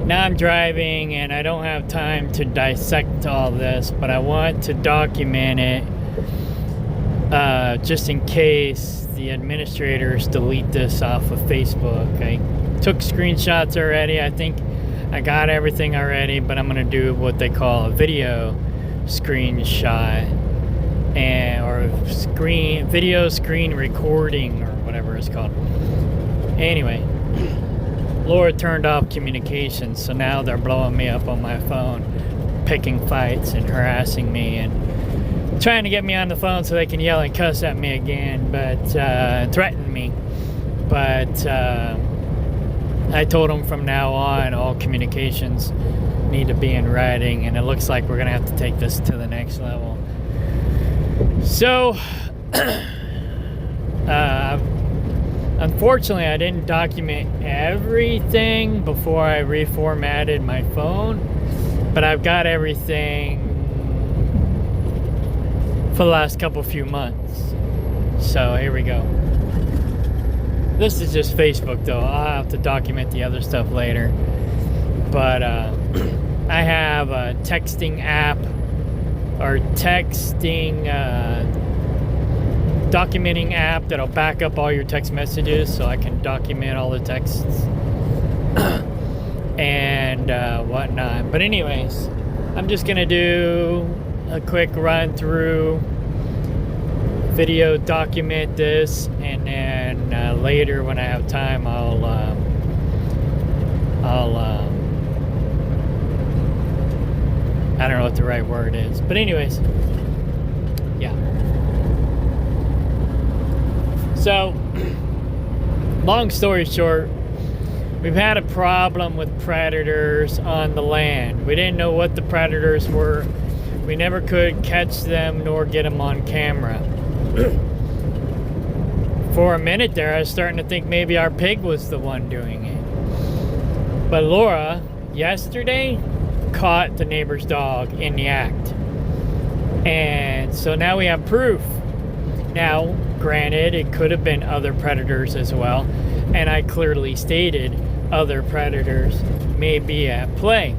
Now I'm driving and I don't have time to dissect all this, but I want to document it just in case the administrators delete this off of Facebook. I took screenshots already. I think I got everything already, but I'm going to do what they call a video screenshot or video screen recording or whatever it's called. Anyway, Laura turned off communications, so now they're blowing me up on my phone, picking fights and harassing me and trying to get me on the phone so they can yell and cuss at me again, but threaten me. But I told them from now on all communications need to be in writing, and it looks like we're gonna have to take this to the next level. So unfortunately, I didn't document everything before I reformatted my phone, but I've got everything for the last few months. So here we go. This is just Facebook though. I'll have to document the other stuff later. But I have a texting app or texting documenting app that'll back up all your text messages so I can document all the texts and whatnot. But anyways, I'm just gonna do a quick run through, video document this, and then later when I have time I'll I don't know what the right word is, but anyways, yeah. So, long story short, we've had a problem with predators on the land. We didn't know what the predators were. We never could catch them nor get them on camera. For a minute there, I was starting to think maybe our pig was the one doing it. But Laura, yesterday, caught the neighbor's dog in the act. And so now we have proof. Now, granted, it could have been other predators as well, and I clearly stated other predators may be at play.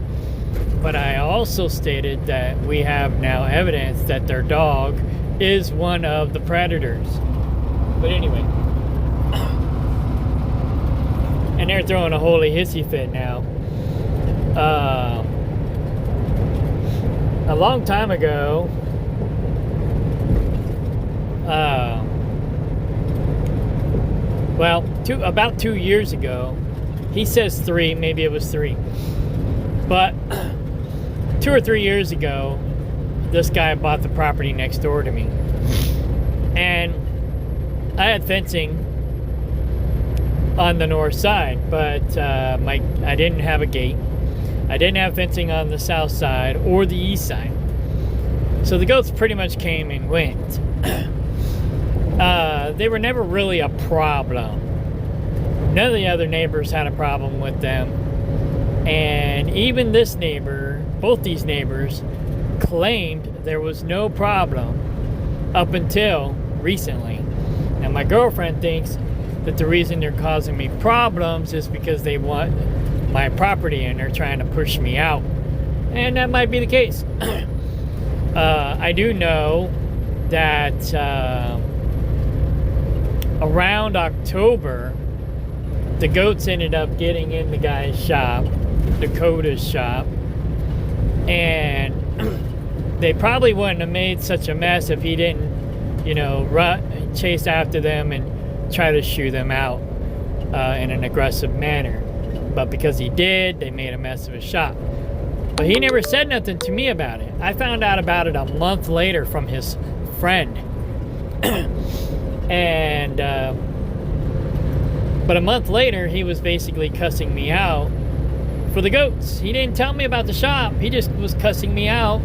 But I also stated that we have now evidence that their dog is one of the predators. But anyway, and they're throwing a holy hissy fit now. A long time ago, about 2 years ago, he says 3, maybe it was 3, but 2 or 3 years ago, this guy bought the property next door to me, and I had fencing on the north side, but I didn't have a gate. I didn't have fencing on the south side or the east side. So the goats pretty much came and went. They were never really a problem. None of the other neighbors had a problem with them. And even this neighbor, both these neighbors, claimed there was no problem up until recently. Now my girlfriend thinks that the reason they're causing me problems is because they want my property and they're trying to push me out. And that might be the case. I do know that around October, the goats ended up getting in the guy's shop, Dakota's shop, and they probably wouldn't have made such a mess if he didn't, chase after them and try to shoo them out in an aggressive manner. But because he did, they made a mess of his shop. But he never said nothing to me about it. I found out about it a month later from his friend. And but a month later, he was basically cussing me out for the goats. He didn't tell me about the shop. He just was cussing me out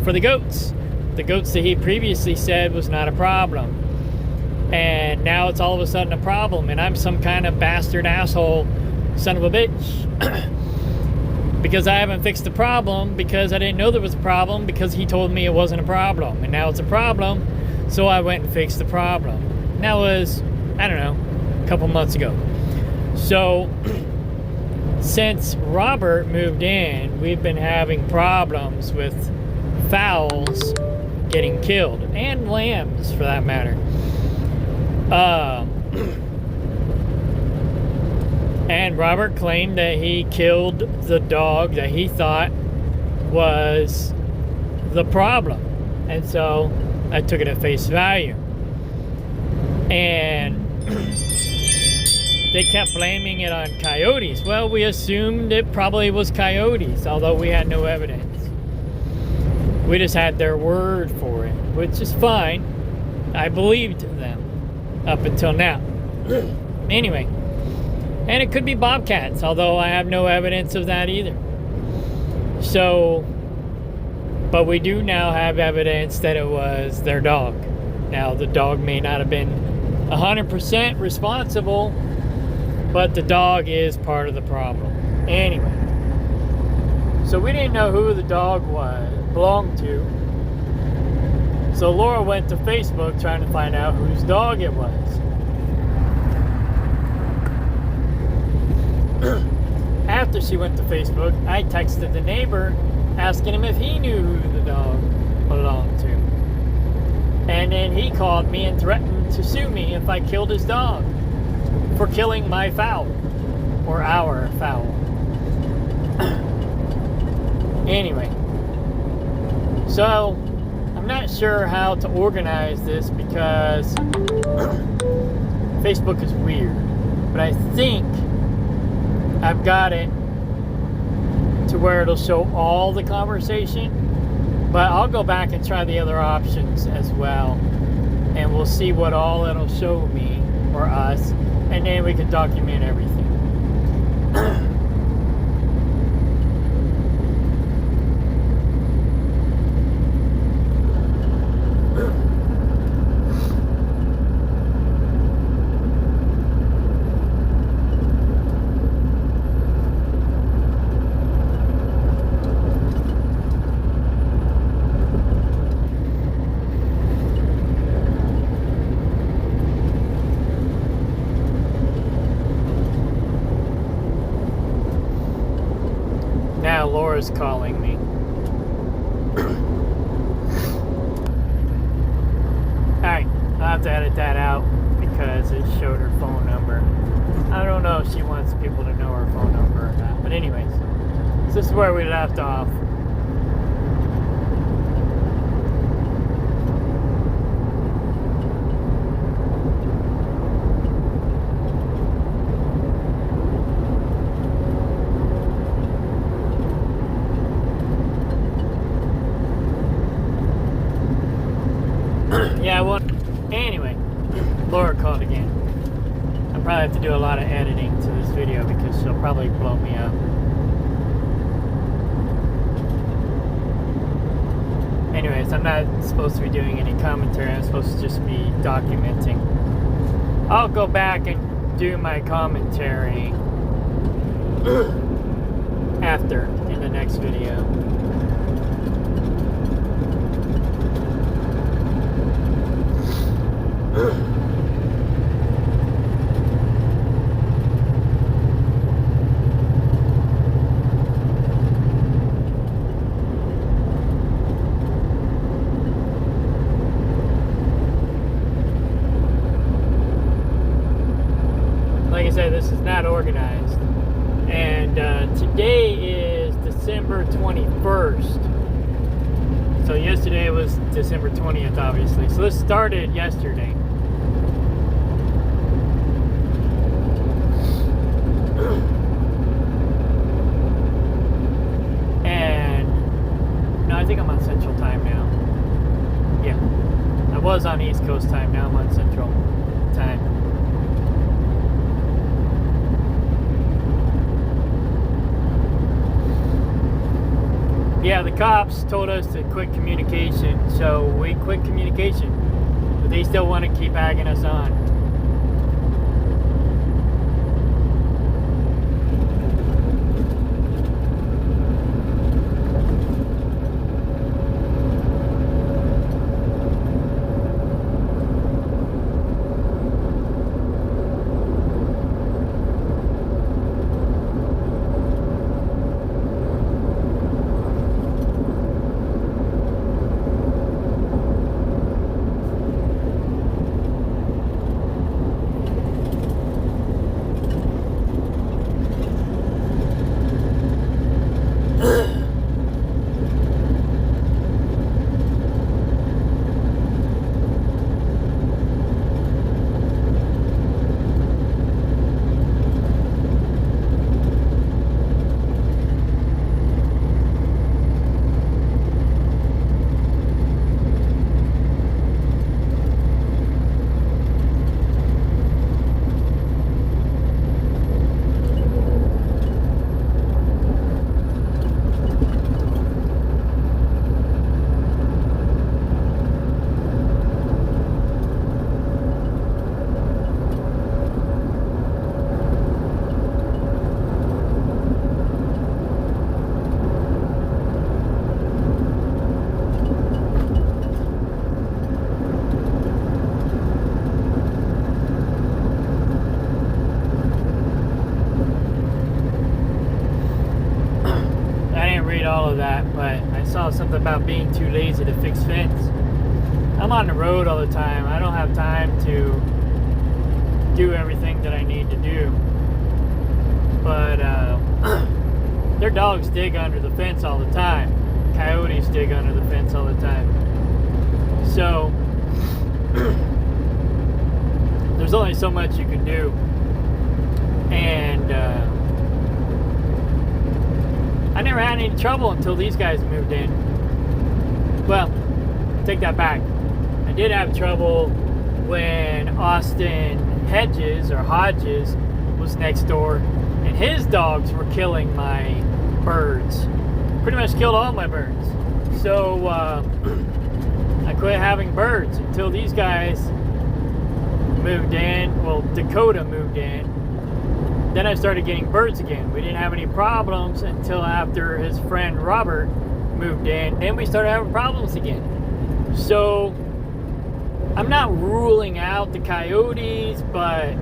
for the goats. The goats that he previously said was not a problem. And now it's all of a sudden a problem, and I'm some kind of bastard asshole son of a bitch. Because I haven't fixed the problem, because I didn't know there was a problem, because he told me it wasn't a problem. And now it's a problem, so I went and fixed the problem. And that was, I don't know, a couple months ago. So since Robert moved in, we've been having problems with fowls getting killed, and lambs for that matter. And Robert claimed that he killed the dog that he thought was the problem. And so I took it at face value. And they kept blaming it on coyotes. Well, we assumed it probably was coyotes, although we had no evidence. We just had their word for it, which is fine. I believed them up until now. Anyway, and it could be bobcats, although I have no evidence of that either. So, but we do now have evidence that it was their dog. Now, the dog may not have been 100% responsible, but the dog is part of the problem. Anyway, so we didn't know who the dog belonged to. So Laura went to Facebook trying to find out whose dog it was. After she went to Facebook, I texted the neighbor asking him if he knew who the dog belonged to. And then he called me and threatened to sue me if I killed his dog for killing my fowl, or our fowl. Anyway, so I'm not sure how to organize this because Facebook is weird, but I think I've got it to where it'll show all the conversation, but I'll go back and try the other options as well, and we'll see what all it'll show me or us, and then we can document everything. Now Laura's calling me. Alright, I'll have to edit that out because it showed her phone number. I don't know if she wants people to know her phone number or not. But anyways, so this is where we left off. Yeah, well, anyway, Laura called again. I'll probably have to do a lot of editing to this video because she'll probably blow me up. Anyways, I'm not supposed to be doing any commentary. I'm supposed to just be documenting. I'll go back and do my commentary after, in the next video. Like I said, this is not organized. And today is December 21st. So yesterday was December 20th, obviously. So this started yesterday. And no, I think I'm on Central Time now. Yeah, I was on East Coast time. Now I'm on Central Time. Yeah, the cops told us to quit communication, so we quit communication. But they still want to keep egging us on. read all of that, but I saw something about being too lazy to fix fence. I'm on the road all the time. I don't have time to do everything that I need to do. But their dogs dig under the fence all the time. Coyotes dig under the fence all the time. So there's only so much you can do. And I never had any trouble until these guys moved in. Well, take that back. I did have trouble when Austin Hodges was next door, and his dogs were killing my birds. Pretty much killed all my birds. So I quit having birds until these guys moved in. Well, Dakota moved in. Then I started getting birds again. We didn't have any problems until after his friend Robert moved in. Then we started having problems again. So I'm not ruling out the coyotes, but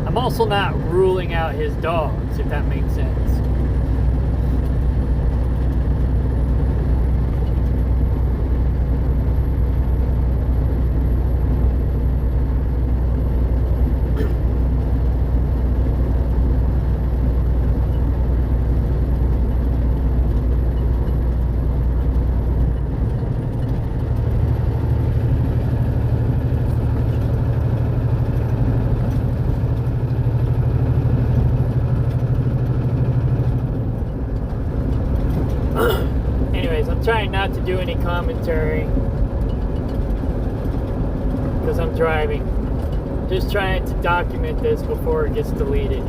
I'm also not ruling out his dogs, if that makes sense. Anyways, I'm trying not to do any commentary because I'm driving. Just trying to document this before it gets deleted.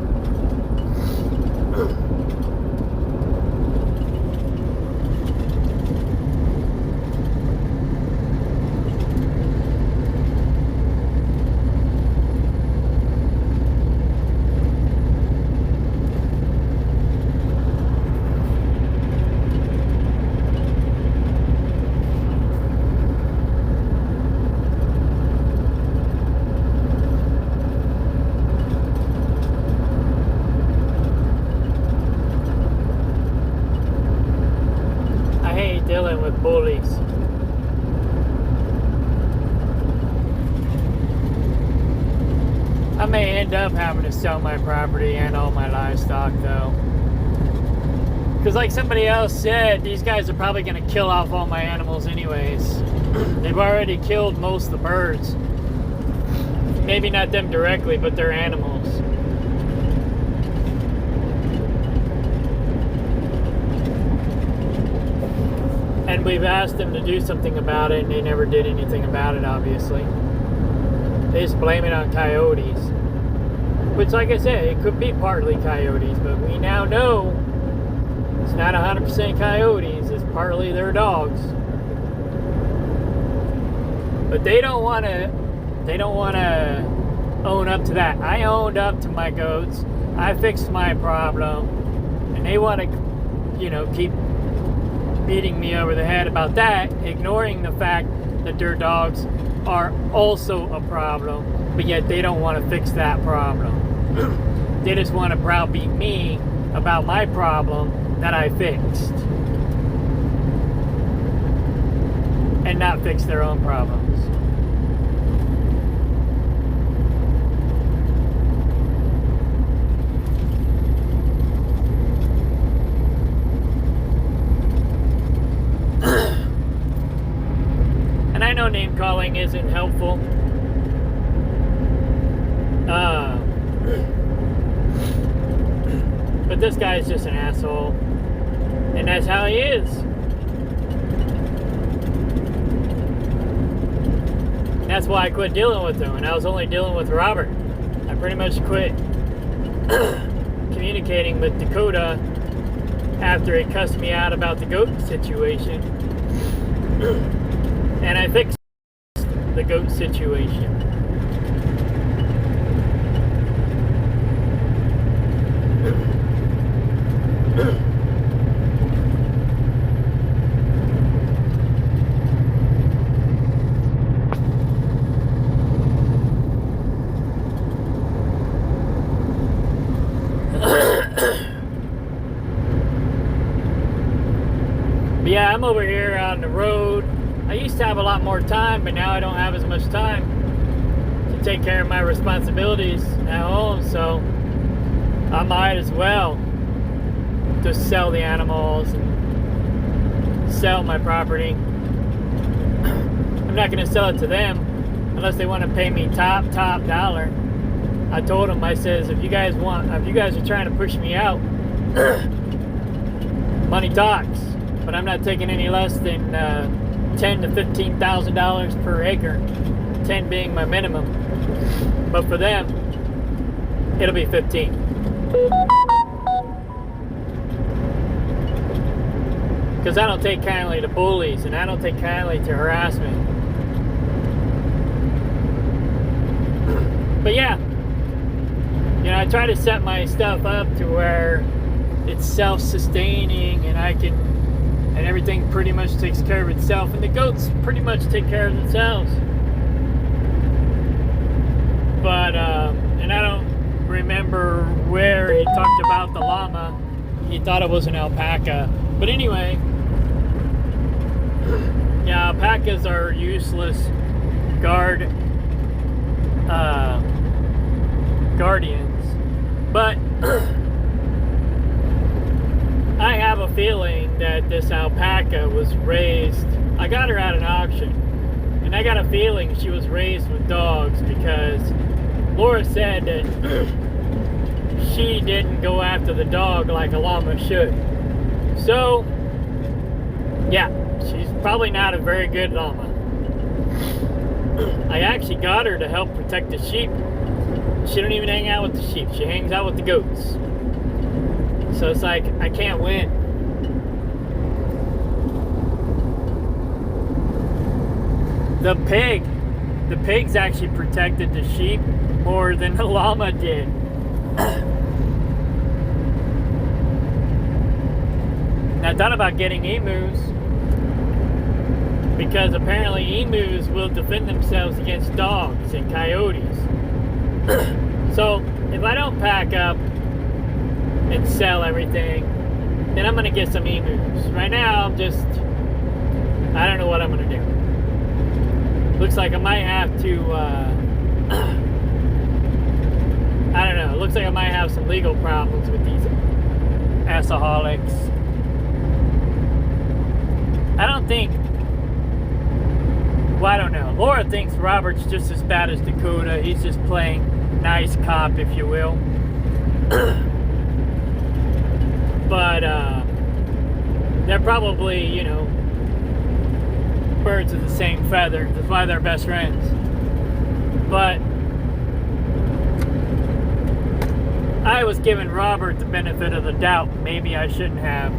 Dealing with bullies. I may end up having to sell my property and all my livestock though, because like somebody else said, these guys are probably going to kill off all my animals anyways. They've already killed most of the birds. Maybe not them directly, but their animals. And we've asked them to do something about it, and they never did anything about it, obviously. They just blame it on coyotes. Which, like I said, it could be partly coyotes, but we now know it's not 100% coyotes, it's partly their dogs. But they don't want to own up to that. I owned up to my goats. I fixed my problem. And they want to, keep beating me over the head about that, ignoring the fact that their dogs are also a problem, but yet they don't want to fix that problem. They just want to browbeat me about my problem that I fixed and not fix their own problems. I know name calling isn't helpful. But this guy is just an asshole. And that's how he is. That's why I quit dealing with him. And I was only dealing with Robert. I pretty much quit communicating with Dakota after he cussed me out about the goat situation. And I fixed the goat situation. But yeah, I'm over here on the road. I used to have a lot more time, but now I don't have as much time to take care of my responsibilities at home, so I might as well just sell the animals and sell my property. I'm not going to sell it to them unless they want to pay me top dollar. I told them, I says, if you guys are trying to push me out, money talks, but I'm not taking any less than $10,000 to $15,000 per acre, 10 being my minimum. But for them, it'll be 15. Because I don't take kindly to bullies, and I don't take kindly to harassment. But yeah, you know, I try to set my stuff up to where it's self-sustaining, and and everything pretty much takes care of itself, and the goats pretty much take care of themselves. But and I don't remember where he talked about the llama. He thought it was an alpaca. But anyway, yeah, alpacas are useless guardians. But I have a feeling that this alpaca was raised, I got her at an auction, and I got a feeling she was raised with dogs, because Laura said that she didn't go after the dog like a llama should. So, yeah, she's probably not a very good llama. I actually got her to help protect the sheep. She don't even hang out with the sheep. She hangs out with the goats. So it's like, I can't win. The pigs actually protected the sheep more than the llama did. And I thought about getting emus, because apparently emus will defend themselves against dogs and coyotes. So if I don't pack up and sell everything, then I'm gonna get some emus. Right now, I don't know what I'm gonna do. Looks like I might have to, I don't know. It looks like I might have some legal problems with these assaholics. I don't know. Laura thinks Robert's just as bad as Dakota. He's just playing nice cop, if you will. But they're probably, you know, birds of the same feather. That's why they're best friends. But I was giving Robert the benefit of the doubt. Maybe I shouldn't have.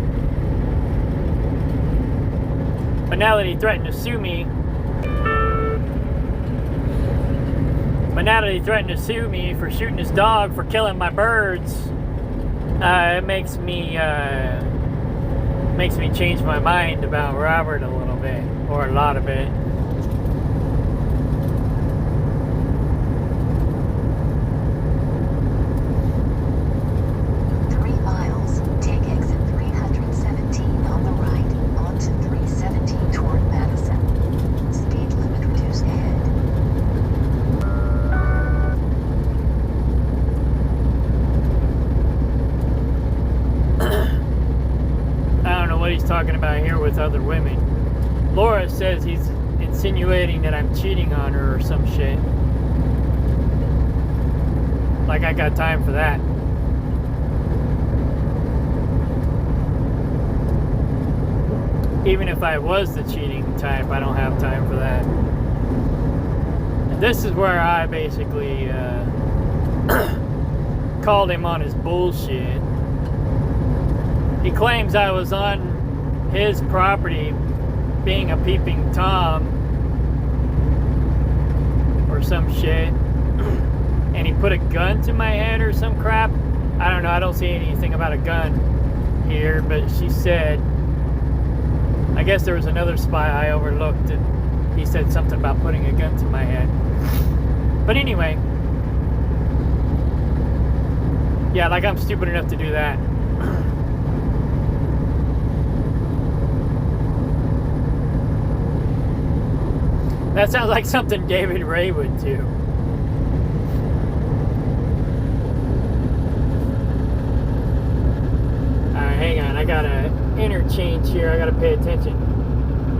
But now that he threatened to sue me, for shooting his dog for killing my birds, it makes me change my mind about Robert a little bit, or a lot of it. Talking about here with other women. Laura says he's insinuating that I'm cheating on her or some shit. Like I got time for that. Even if I was the cheating type, I don't have time for that. And this is where I basically called him on his bullshit. He claims I was on his property being a peeping Tom or some shit, and he put a gun to my head or some crap. I don't know, I don't see anything about a gun here, but she said, I guess there was another spot I overlooked, and he said something about putting a gun to my head. But anyway, yeah, like I'm stupid enough to do that. That sounds like something David Ray would do. Alright, hang on. I got an interchange here. I got to pay attention.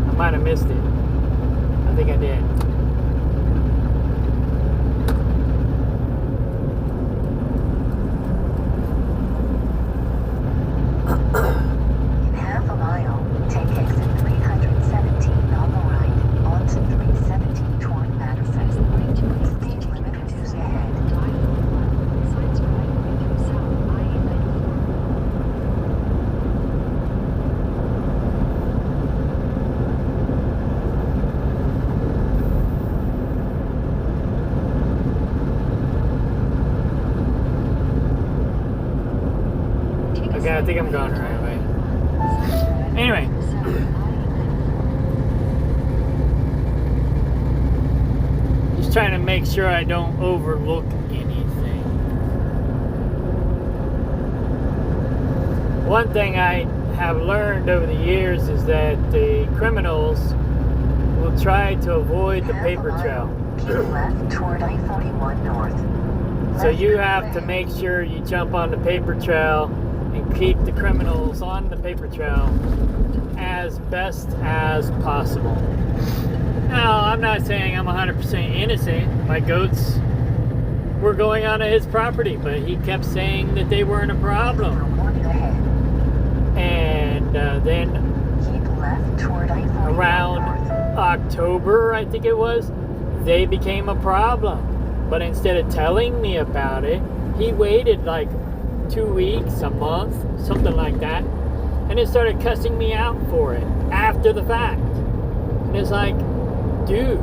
I might have missed it. I think I did. Okay, I think I'm going the right way. Anyway. Just trying to make sure I don't overlook anything. One thing I have learned over the years is that the criminals will try to avoid the paper trail. Left toward I-41 north. So you have to make sure you jump on the paper trail and keep the criminals on the paper trail as best as possible. Now, I'm not saying I'm 100% innocent. My goats were going onto his property, but he kept saying that they weren't a problem. And then keep left toward I-41 around north. October, I think it was, they became a problem. But instead of telling me about it, he waited like 2 weeks, a month, something like that, and then started cussing me out for it after the fact. And it's like, dude,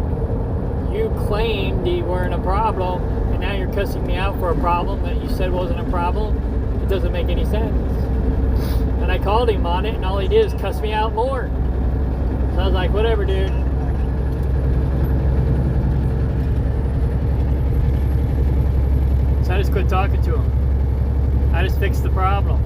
you claimed you weren't a problem, and now you're cussing me out for a problem that you said wasn't a problem. It doesn't make any sense. And I called him on it, and all he did is cuss me out more. So I was like, whatever, dude. So I just quit talking to him. I just fixed the problem.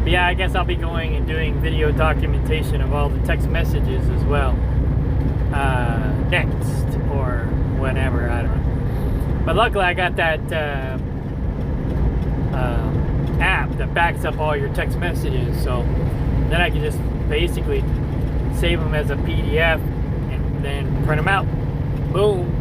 But yeah, I guess I'll be going and doing video documentation of all the text messages as well. Next, or whenever, I don't know. But luckily I got that app that backs up all your text messages, so then I can just basically save them as a PDF and then print them out. Boom.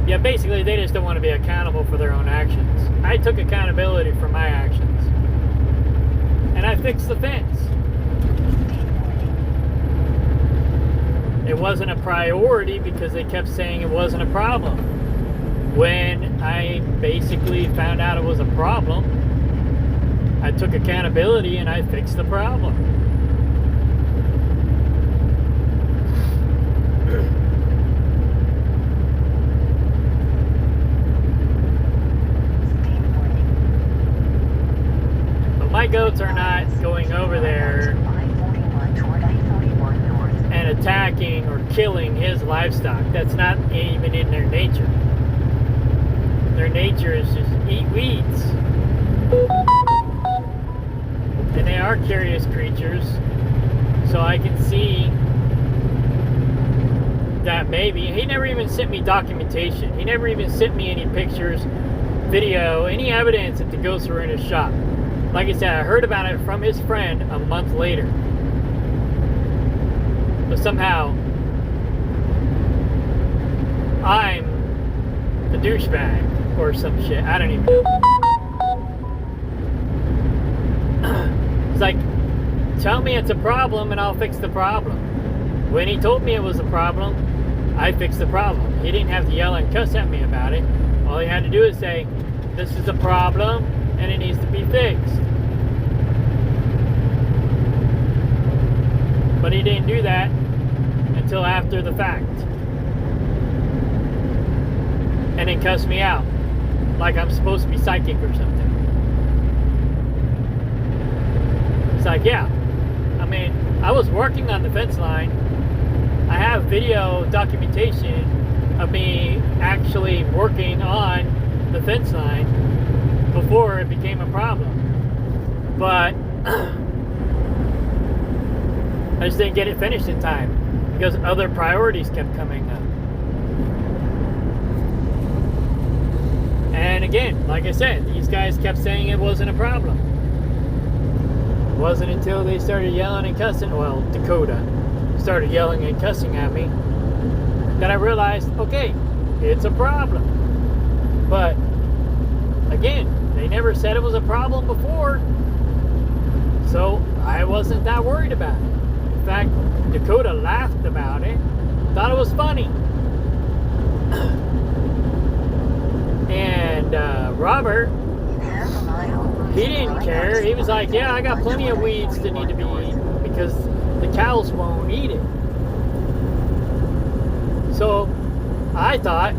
Yeah, basically they just don't want to be accountable for their own actions. I took accountability for my actions. And I fixed the fence. It wasn't a priority because they kept saying it wasn't a problem. When I basically found out it was a problem, I took accountability and I fixed the problem. My goats are not going over there and attacking or killing his livestock. That's not even in their nature. Their nature is just eat weeds. And they are curious creatures. So I can see that maybe. He never even sent me documentation. He never even sent me any pictures, video, any evidence that the goats were in his shop. Like I said, I heard about it from his friend a month later. But somehow, I'm the douchebag or some shit. I don't even know. It's like, tell me it's a problem and I'll fix the problem. When he told me it was a problem, I fixed the problem. He didn't have to yell and cuss at me about it. All he had to do is say, this is a problem and it needs to be fixed. But he didn't do that until after the fact. And then cussed me out. Like I'm supposed to be psychic or something. It's like, yeah. I mean, I was working on the fence line. I have video documentation of me actually working on the fence line before it became a problem. But I just didn't get it finished in time because other priorities kept coming up. And again, like I said, these guys kept saying it wasn't a problem. It wasn't until they started yelling and cussing, well, Dakota started yelling and cussing at me, that I realized, okay, it's a problem. But again, they never said it was a problem before, so I wasn't that worried about it. In fact, Dakota laughed about it, thought it was funny. And Robert, he didn't care. He was like, yeah, I got plenty of weeds that need to be eaten because the cows won't eat it. So I thought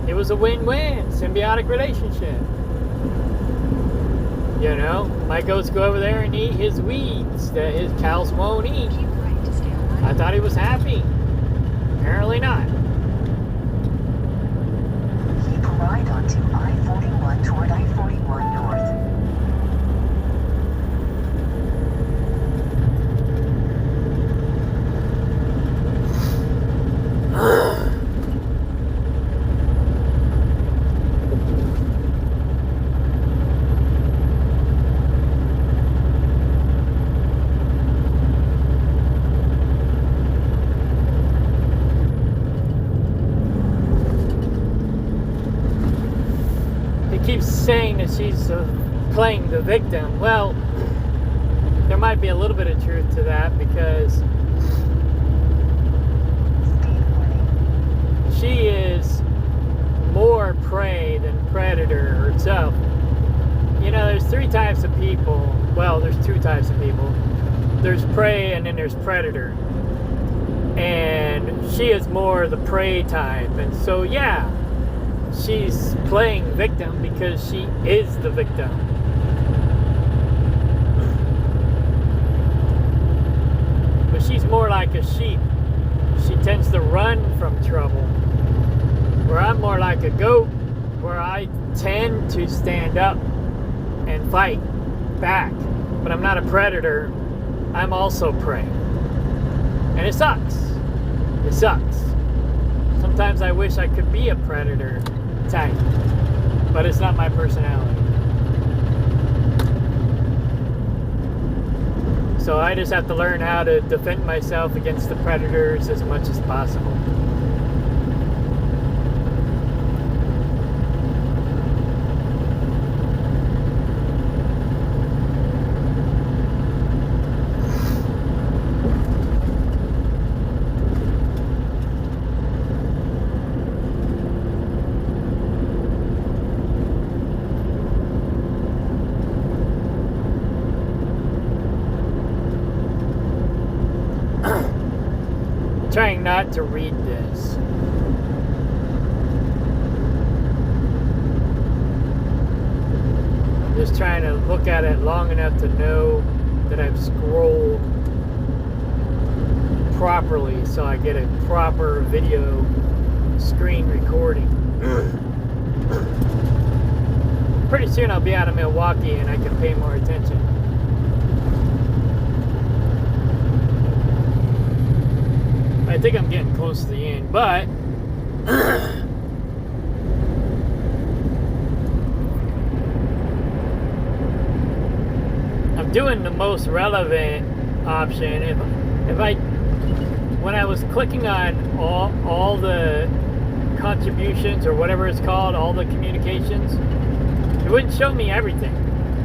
it was a win-win, symbiotic relationship. You know, my goats go over there and eat his weeds that his cows won't eat. I thought he was happy. Apparently not. Keep right onto I-41 toward I-41 North. Keeps saying that she's playing the victim. Well, there might be a little bit of truth to that because she is more prey than predator herself. You know, there's three types of people. Well, there's two types of people. There's prey and then there's predator. And she is more the prey type. And so, yeah, she's playing victim because she is the victim. But she's more like a sheep. She tends to run from trouble. Where I'm more like a goat, where I tend to stand up and fight back. But I'm not a predator. I'm also prey. And it sucks. It sucks. Sometimes I wish I could be a predator type, but it's not my personality. So I just have to learn how to defend myself against the predators as much as possible. Trying not to read this. I'm just trying to look at it long enough to know that I've scrolled properly so I get a proper video screen recording. Pretty soon I'll be out of Milwaukee and I can pay more attention. I think I'm getting close to the end, but I'm doing the most relevant option. When I was clicking on all the contributions or whatever it's called, all the communications, it wouldn't show me everything,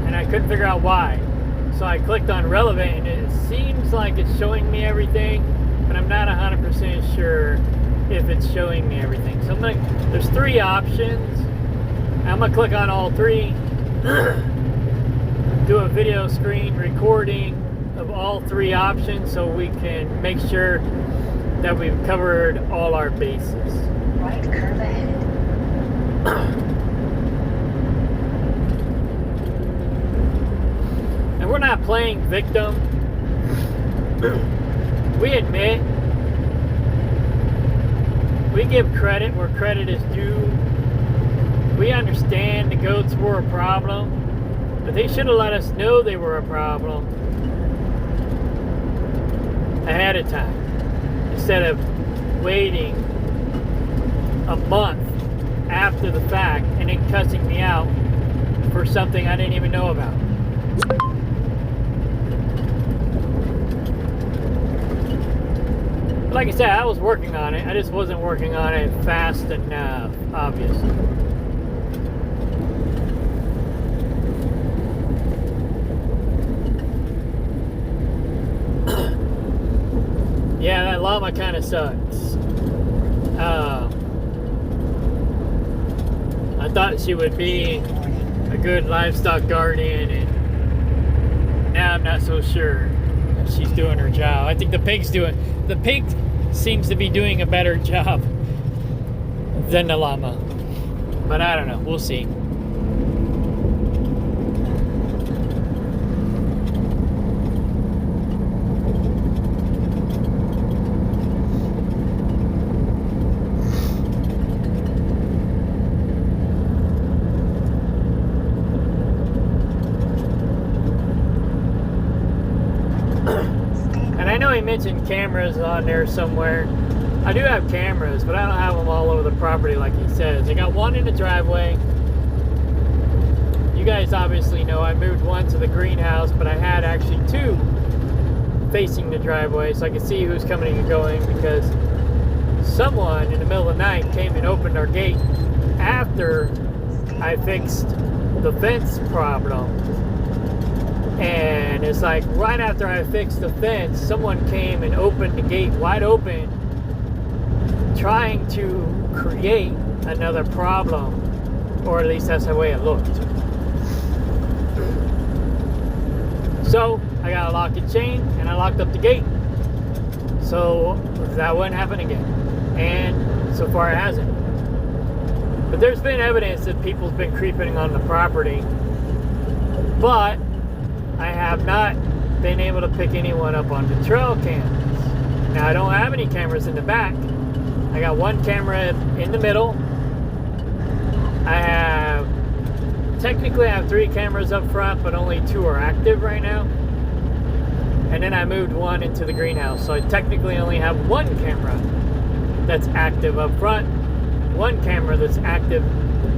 and I couldn't figure out why. So I clicked on relevant, and it seems like it's showing me everything, but I'm not 100% sure if it's showing me everything. So there's three options. I'm gonna click on all three. Do a video screen recording of all three options so we can make sure that we've covered all our bases. Right curve ahead. And we're not playing victim. We admit, we give credit where credit is due. We understand the goats were a problem, but they should have let us know they were a problem ahead of time, instead of waiting a month after the fact and then cussing me out for something I didn't even know about. But like I said, I was working on it. I just wasn't working on it fast enough, obviously. Yeah, that llama kind of sucks. I thought she would be a good livestock guardian, and now I'm not so sure that she's doing her job. I think the pig seems to be doing a better job than the llama. But I don't know. We'll see. And I know he mentioned cameras on there somewhere. I do have cameras, but I don't have them all over the property like he says. I got one in the driveway. You guys obviously know I moved one to the greenhouse, but I had actually two facing the driveway so I could see who's coming and going, because someone in the middle of the night came and opened our gate after I fixed the fence problem. And it's like right after I fixed the fence, someone came and opened the gate wide open, trying to create another problem, or at least that's the way it looked. So I got a lock and chain, and I locked up the gate, so that wouldn't happen again. And so far it hasn't. But there's been evidence that people's been creeping on the property, but I have not been able to pick anyone up on the trail cams. Now, I don't have any cameras in the back. I got one camera in the middle. Technically I have 3 cameras up front, but only 2 are active right now. And then I moved one into the greenhouse, so I technically only have 1 camera that's active up front, 1 camera that's active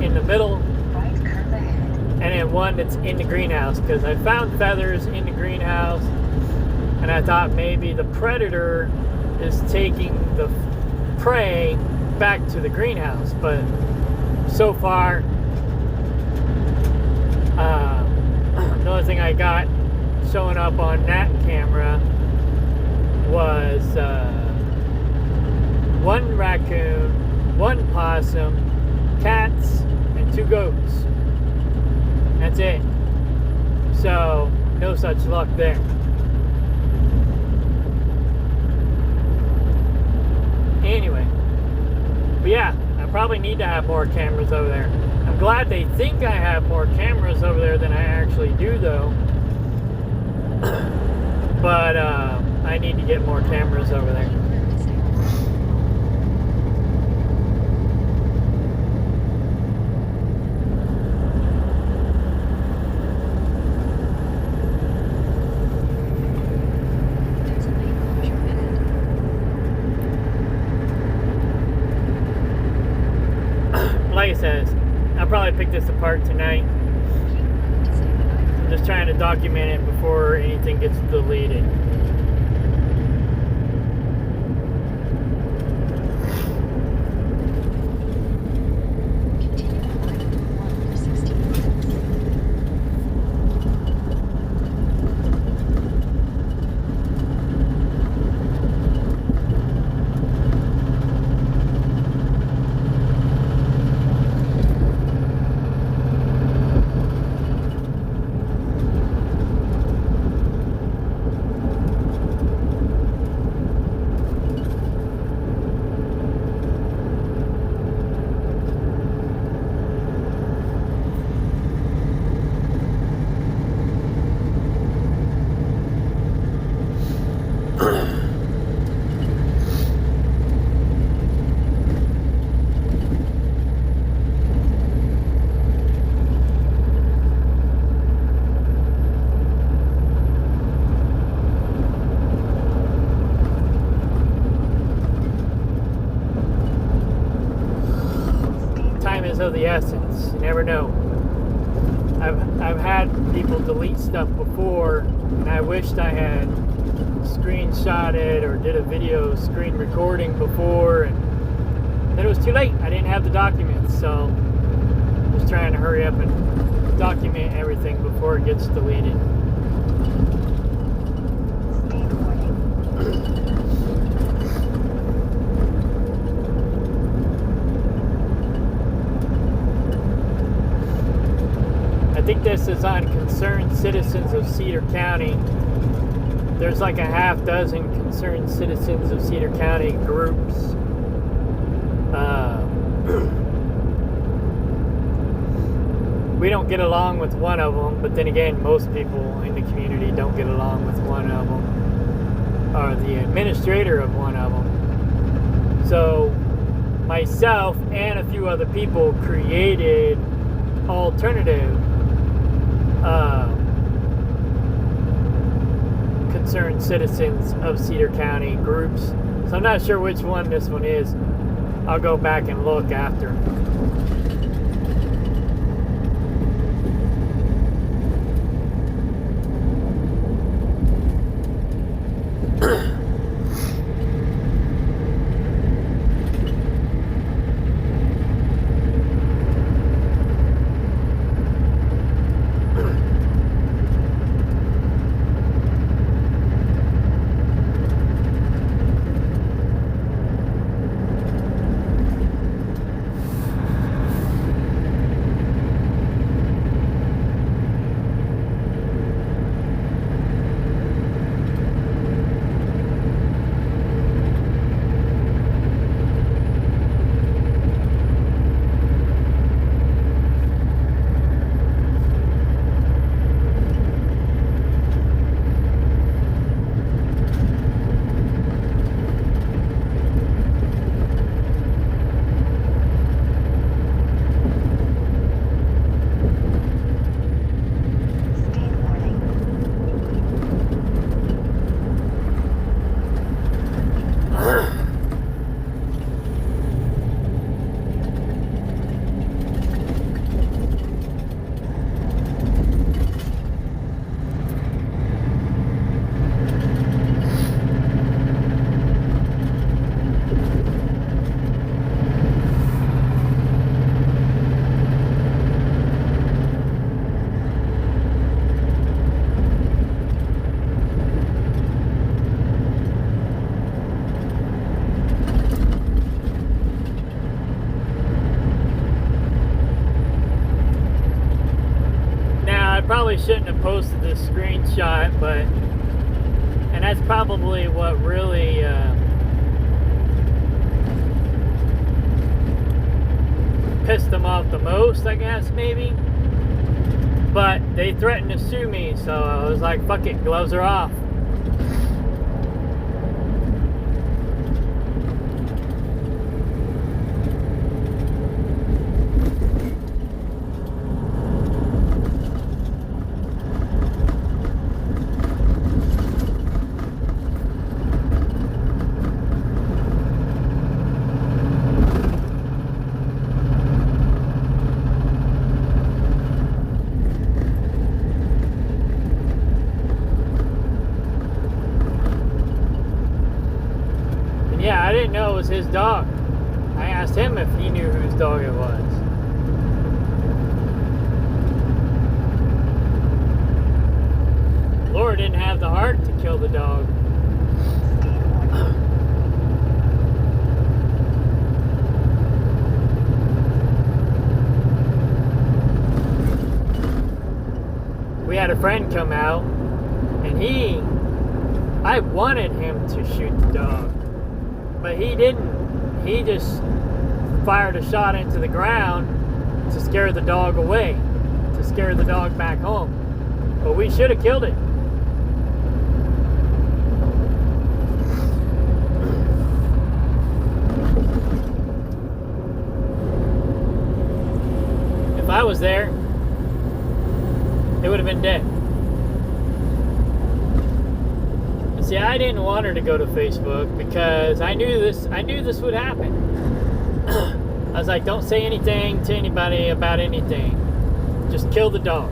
in the middle, Right curve ahead. and then 1 that's in the greenhouse, because I found feathers in the greenhouse, and I thought maybe the predator is taking the prey back to the greenhouse. But so far, the only thing I got showing up on that camera was 1 raccoon, 1 possum, cats, and 2 goats. That's it. So, no such luck there. Anyway, but yeah, I probably need to have more cameras over there. I'm glad they think I have more cameras over there than I actually do, though. But I need to get more cameras over there. Like I said, I'll probably pick this apart tonight. I'm just trying to document it before anything gets deleted. of the essence. You never know. I've had people delete stuff before, and I wished I had screenshotted or did a video screen recording before, and then it was too late. I didn't have the documents, so I'm just trying to hurry up and document everything before it gets deleted. Speed warning. I think this is on Concerned Citizens of Cedar County. There's like a half dozen Concerned Citizens of Cedar County groups. We don't get along with one of them, but then again, most people in the community don't get along with one of them, or the administrator of one of them. So myself and a few other people created alternative Concerned Citizens of Cedar County groups. So I'm not sure which one this one is. I'll go back and look after. Probably shouldn't have posted this screenshot, but and that's probably what really pissed them off the most, I guess, maybe. But they threatened to sue me, so I was like, fuck it, gloves are off. Yeah, I didn't know it was his dog. I asked him if he knew whose dog it was. Laura didn't have the heart to kill the dog. We had a friend come out, and I wanted him to shoot the dog. But he didn't. He just fired a shot into the ground to scare the dog away, to scare the dog back home. But we should have killed it. If I was there, it would have been dead. See, I didn't want her to go to Facebook because I knew this would happen. I was like, don't say anything to anybody about anything. Just kill the dog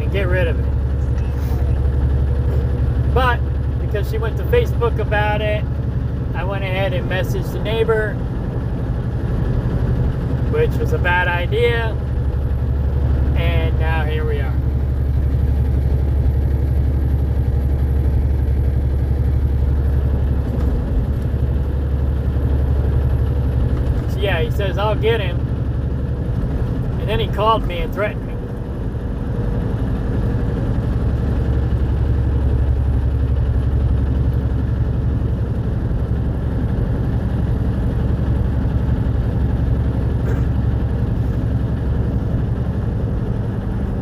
and get rid of it. But because she went to Facebook about it, I went ahead and messaged the neighbor, which was a bad idea. And now here we are. So yeah, he says, I'll get him. And then he called me and threatened me.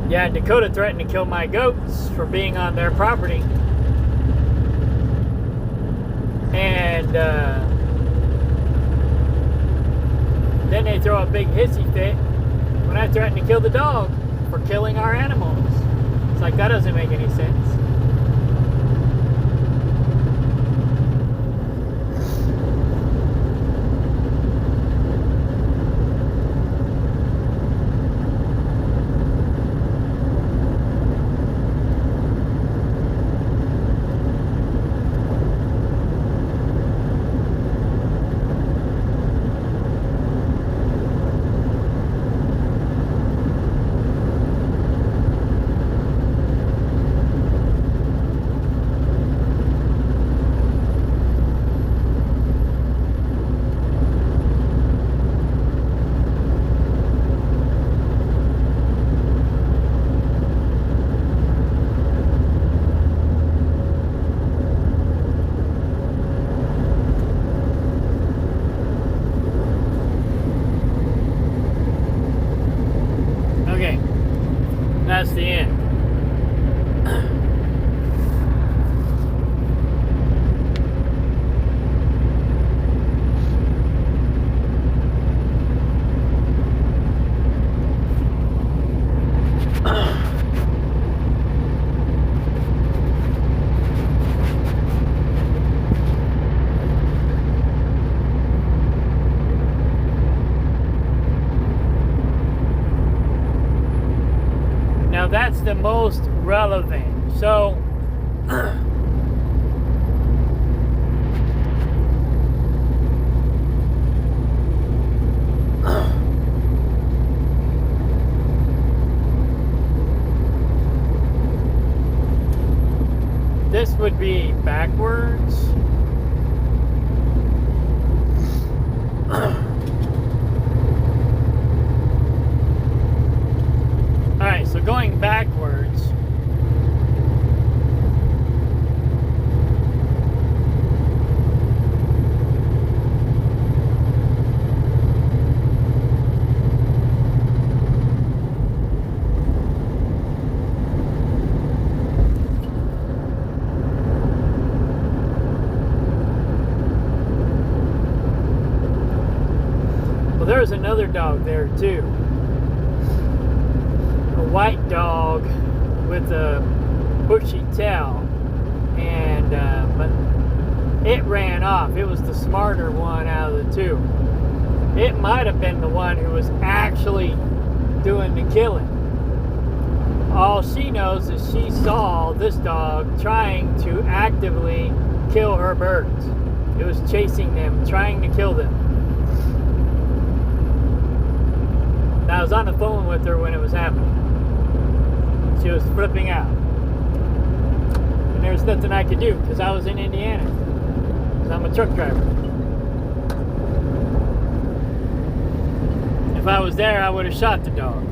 Yeah, Dakota threatened to kill my goats for being on their property. And then they throw a big hissy fit when I threaten to kill the dog for killing our animals. It's like, that doesn't make any sense. Okay, that's the end. Now that's the most relevant. So this would be backwards. Alright, so going backwards. Well, there's another dog there too. A white dog with a bushy tail, and but it ran off. It was the smarter one out of the two. It might have been the one who was actually doing the killing. All she knows is she saw this dog trying to actively kill her birds. It was chasing them, trying to kill them. I was on the phone with her when it was happening. She was flipping out. And there was nothing I could do because I was in Indiana. Because I'm a truck driver. If I was there, I would have shot the dog.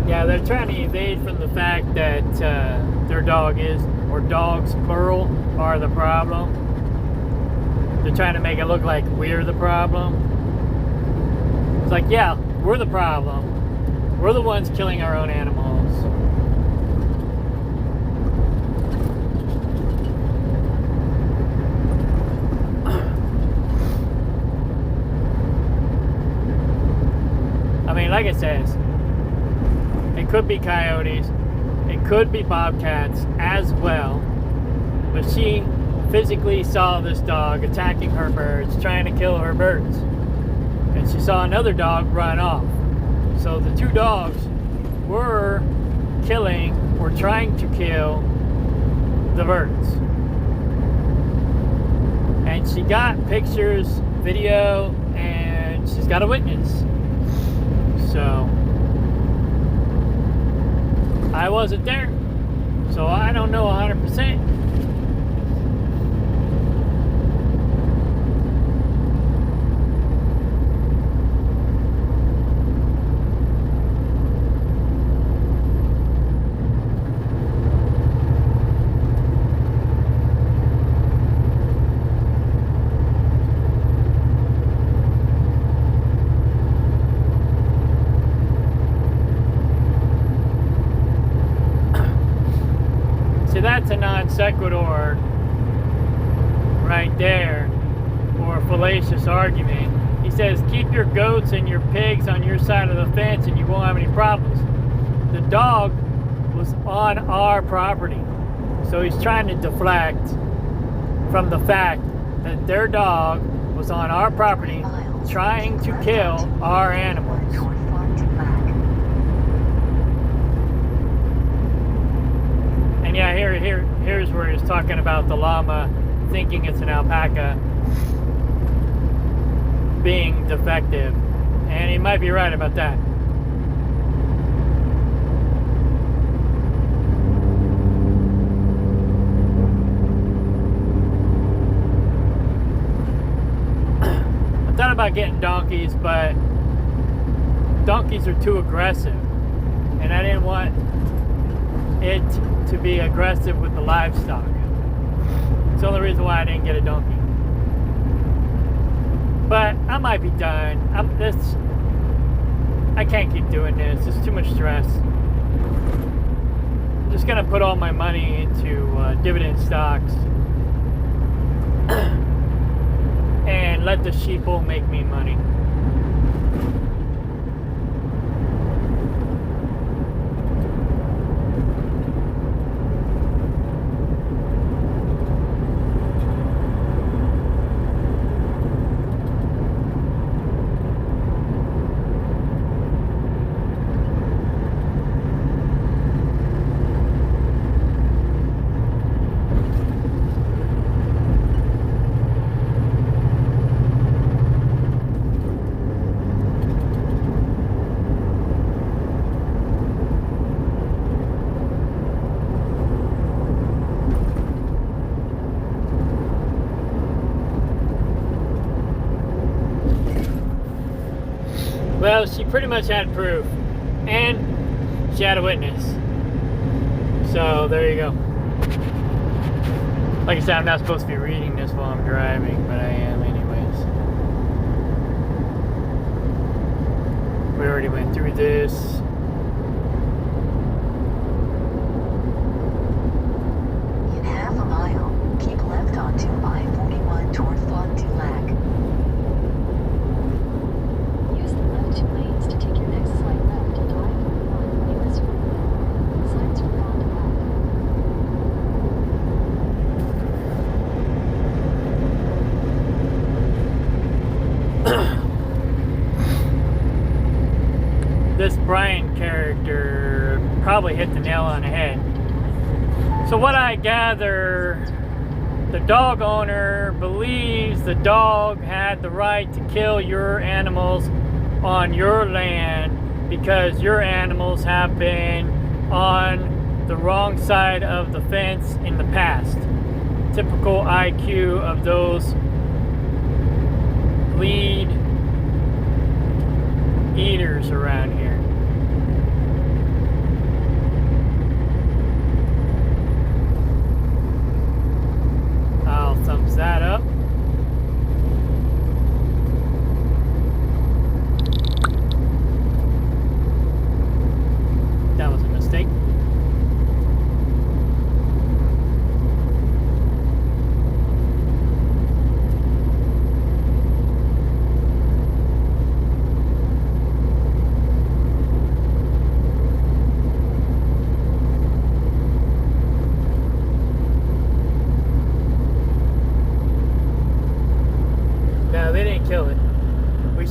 Yeah, they're trying to evade from the fact that their dog is, or dogs plural, are the problem. They're trying to make it look like we're the problem. It's like, yeah, we're the problem. We're the ones killing our own animals. like I says, it could be coyotes, it could be bobcats as well, but she physically saw this dog attacking her birds, trying to kill her birds, and she saw another dog run off. So the two dogs were killing or trying to kill the birds. And she got pictures, video, and she's got a witness. So I wasn't there, so I don't know 100%. That's a non sequitur right there, or a fallacious argument. He says, keep your goats and your pigs on your side of the fence and you won't have any problems. The dog was on our property, so he's trying to deflect from the fact that their dog was on our property trying to kill our animals. And yeah, here's where he's talking about the llama thinking it's an alpaca being defective. And he might be right about that. I thought about getting donkeys, but donkeys are too aggressive. And I didn't want it to be aggressive with the livestock. It's the only reason why I didn't get a donkey. But I might be done. I can't keep doing this. It's too much stress. I'm just gonna put all my money into dividend stocks and let the sheeple make me money. Well, she pretty much had proof, and she had a witness. So there you go. Like I said, I'm not supposed to be reading this while I'm driving, but I am anyways. We already went through this. In half a mile, keep left onto I-41 toward Fond du Lac. Use the left two lanes to take your next slight left onto I-41 US 41. Signs for Fond du Lac. This Brian character probably hit the nail on the head. So what I gather, the dog owner believes the dog had the right to kill your animals on your land because your animals have been on the wrong side of the fence in the past. Typical IQ of those lead eaters around here. I'll thumbs that up. That was a mistake.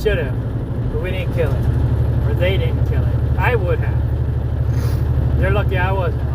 should have, but we didn't kill it. Or they didn't kill it. I would have. They're lucky I wasn't home.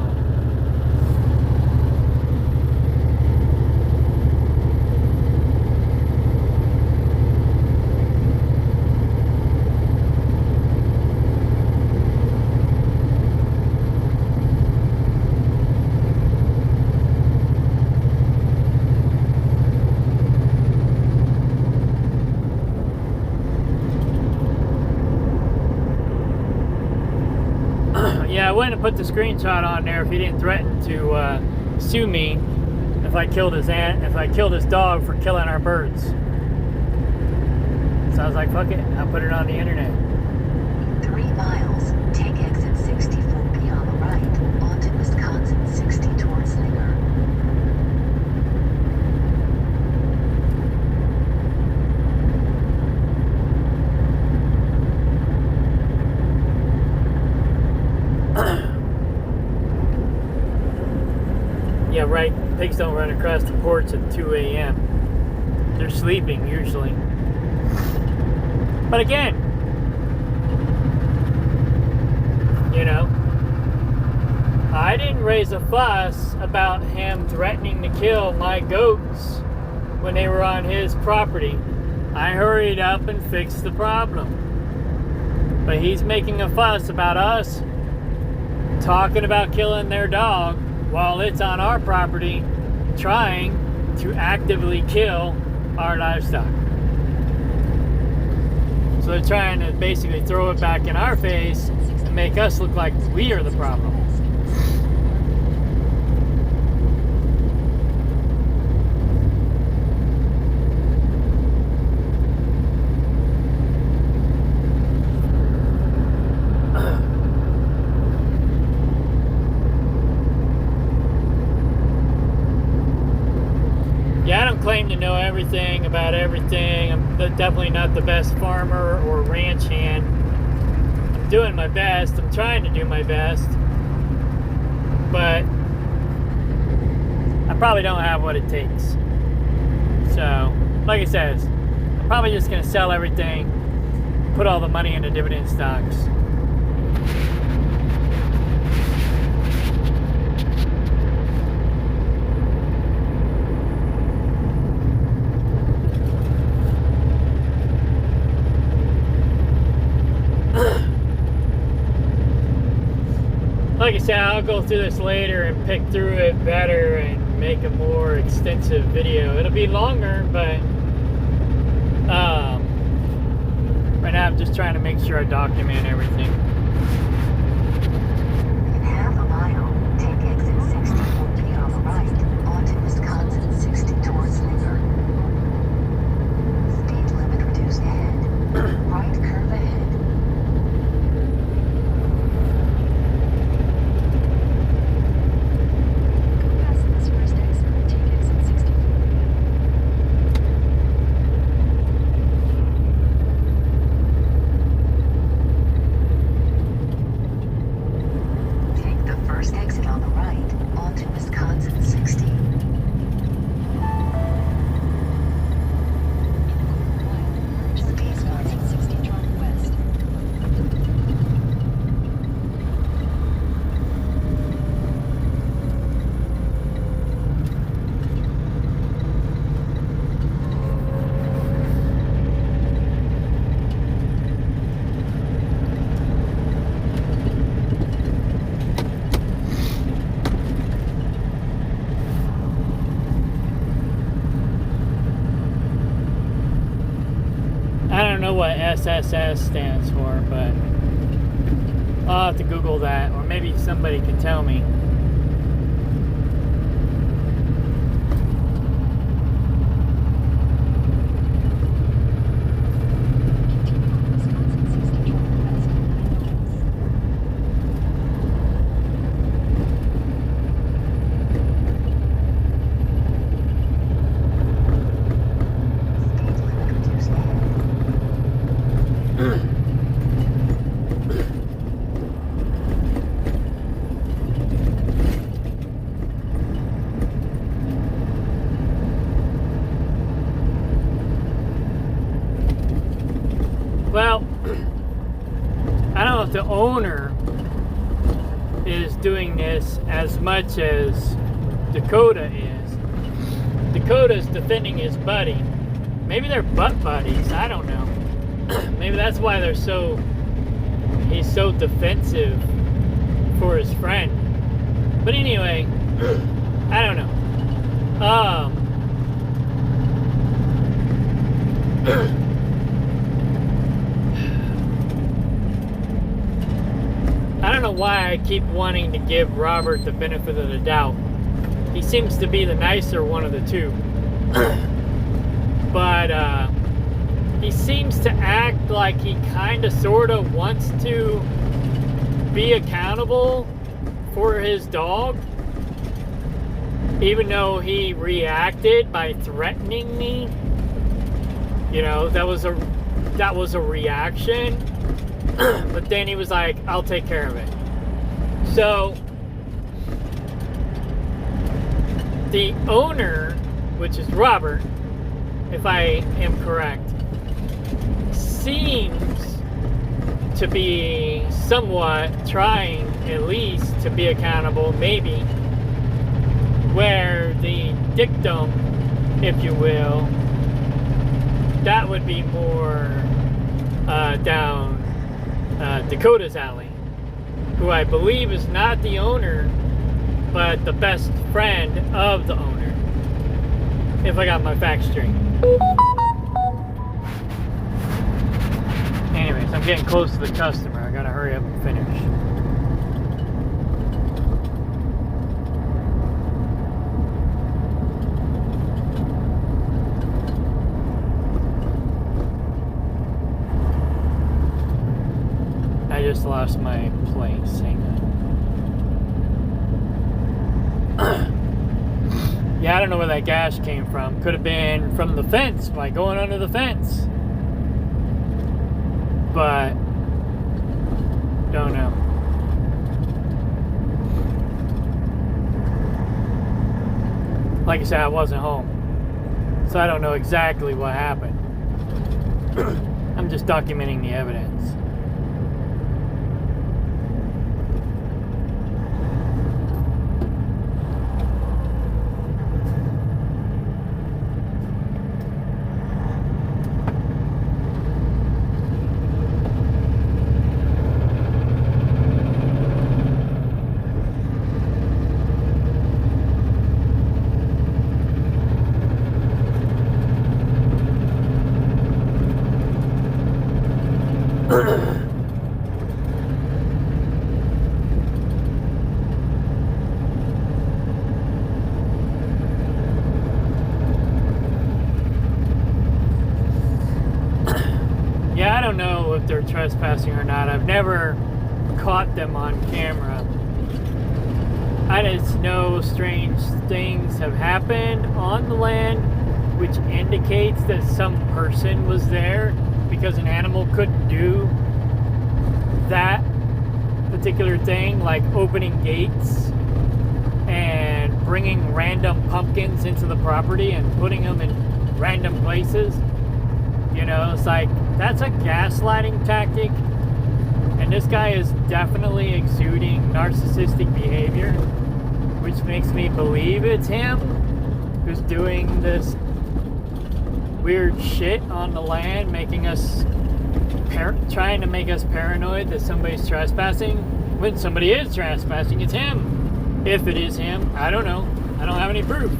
Yeah, I wouldn't have put the screenshot on there if he didn't threaten to sue me if I killed his dog for killing our birds. So I was like, fuck it, I'll put it on the internet. 3 miles, take exit 64B on the right, onto Wisconsin 60 towards Slinger. Yeah, right. Pigs don't run across the porch at 2 a.m. They're sleeping usually. But again, you know, I didn't raise a fuss about him threatening to kill my goats when they were on his property. I hurried up and fixed the problem. But he's making a fuss about us talking about killing their dog while it's on our property, trying to actively kill our livestock. So they're trying to basically throw it back in our face and make us look like we are the problem. Yeah, I don't claim to know everything about everything. I'm definitely not the best farmer or ranch hand. I'm doing my best. I'm trying to do my best. But I probably don't have what it takes. So, like I said, I'm probably just going to sell everything, put all the money into dividend stocks. Like I said, I'll go through this later and pick through it better and make a more extensive video. It'll be longer, but right now I'm just trying to make sure I document everything. In half a mile, take exit 64B on the right, onto Wisconsin 60 towards Slinger. Speed limit reduced ahead. Right curve ahead. Pass this first exit, take exit 64. Take the first exit on the right, onto Wisconsin 60. In a quarter mile, merge with Wisconsin 60 drive west. I don't know what SSS stands for, but I'll have to Google that, or maybe somebody can tell me. Continue on Wisconsin 60 drive west for 9 miles. Speed limit reduced ahead. the owner is doing this as much as Dakota is. Dakota's defending his buddy. Maybe they're butt buddies. I don't know. Maybe that's why he's so defensive for his friend. But anyway, I don't know. I don't know why I keep wanting to give Robert the benefit of the doubt. He seems to be the nicer one of the two. But he seems to act like he kind of sort of wants to be accountable for his dog, even though he reacted by threatening me. You know, that was a reaction. But then he was like, I'll take care of it. So the owner, which is Robert, if I am correct, seems to be somewhat trying at least to be accountable, maybe, where the dictum, if you will, that would be more down Dakota's alley, who I believe is not the owner, but the best friend of the owner, if I got my facts straight. Anyways, I'm getting close to the customer. I gotta hurry up and finish. I just lost my place. Hang on. Yeah, I don't know where that gash came from. Could have been from the fence, by going under the fence. But don't know. Like I said, I wasn't home, so I don't know exactly what happened. I'm just documenting the evidence. Yeah, I don't know if they're trespassing or not. I've never caught them on camera. I just know strange things have happened on the land, which indicates that some person was there, because an animal couldn't do that particular thing, like opening gates and bringing random pumpkins into the property and putting them in random places. You know, it's like, that's a gaslighting tactic, and this guy is definitely exuding narcissistic behavior, which makes me believe it's him who's doing this weird shit on the land, making us trying to make us paranoid that somebody's trespassing. When somebody is trespassing, it's him. If it is him, I don't know. I don't have any proof.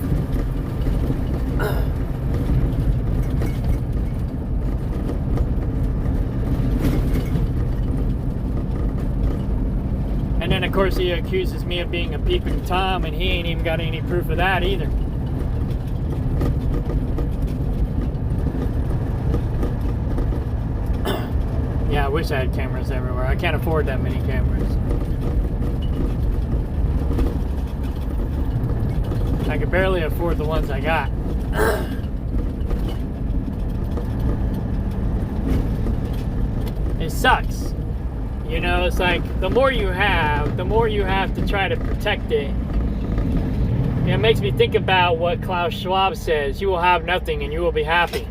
And then, of course, he accuses me of being a peeping Tom, and he ain't even got any proof of that either. Yeah, I wish I had cameras everywhere. I can't afford that many cameras. I could barely afford the ones I got. It sucks. You know, it's like, the more you have to try to protect it. It makes me think about what Klaus Schwab says: you will have nothing and you will be happy.